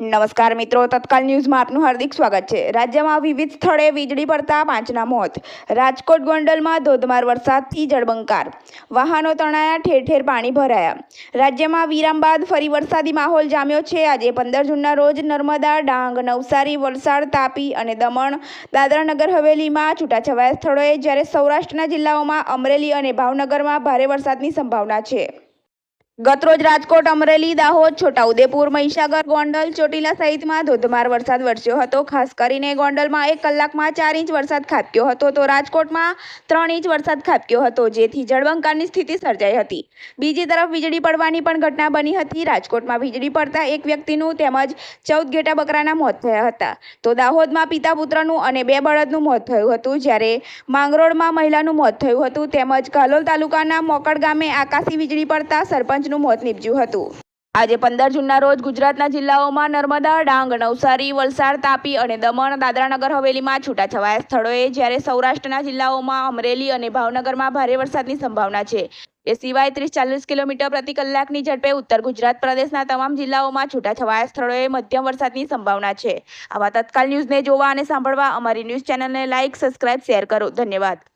નમસ્કાર મિત્રો, તત્કાલ ન્યૂઝમાં આપનું હાર્દિક સ્વાગત છે। રાજ્યમાં વિવિધ સ્થળે વીજળી પડતા 5ના મોત। રાજકોટ ગોંડલમાં ધોધમાર વરસાદથી જળબંકાર, વાહનો તણાયા, ઠેર ઠેર પાણી ભરાયા। રાજ્યમાં વિરામ બાદ ફરી વરસાદી માહોલ જામ્યો છે। આજે 15 જૂનના રોજ નર્મદા, ડાંગ, નવસારી, વલસાડ, તાપી અને દમણ, દાદરા નગર હવેલીમાં છૂટાછવાયા સ્થળોએ, જ્યારે સૌરાષ્ટ્રના જિલ્લાઓમાં અમરેલી અને ભાવનગરમાં ભારે વરસાદની સંભાવના છે। ગતરોજ રાજકોટ, અમરેલી, દાહોદ, છોટાઉદેપુર, મહીસાગર, ગોંડલ, ચોટીલા સહિતમાં ધોધમાર વરસાદ વરસ્યો હતો। ખાસ કરીને ગોંડલમાં 1 કલાકમાં 4 ઇંચ વરસાદ ખાબક્યો હતો, તો રાજકોટમાં 3 ઇંચ વરસાદ ખાબક્યો હતો, જેથી જળબંકારની સ્થિતિ સર્જાઈ હતી। બીજી તરફ વીજળી પડવાની પણ ઘટના બની હતી। રાજકોટમાં વીજળી પડતા એક વ્યક્તિનું તેમજ 14 ઘેટા બકરાના મોત થયા હતા, તો દાહોદમાં પિતા પુત્રનું અને 2 બળદનું મોત થયું હતું, જ્યારે માંગરોળમાં મહિલાનું મોત થયું હતું, તેમજ કાલોલ તાલુકાના મોકડ ગામે આકાશી વીજળી પડતા સરપંચ મોત નીપજ્યું હતું। આજે 15 જૂનના રોજ ગુજરાતના જિલ્લાઓમાં નર્મદા, ડાંગ, નવસારી, વલસાડ, તાપી અને દમણ, દાદરા નગર હવેલીમાં છૂટાછવાયા સ્થળોએ, જ્યારે સૌરાષ્ટ્રના જિલ્લાઓમાં અમરેલી અને ભાવનગરમાં ભારે વરસાદની સંભાવના છે। એ સિવાય 30-40 કિલોમીટર પ્રતિ કલાકની ઝડપે ઉત્તર ગુજરાત પ્રદેશના તમામ જિલ્લાઓમાં છૂટાછવાયા સ્થળોએ મધ્યમ વરસાદની સંભાવના છે। આવા તત્કાલ ન્યૂઝને જોવા અને સાંભળવા અમારી ન્યૂઝ ચેનલને લાઇક, સબસ્ક્રાઇબ, શેર કરો। ધન્યવાદ।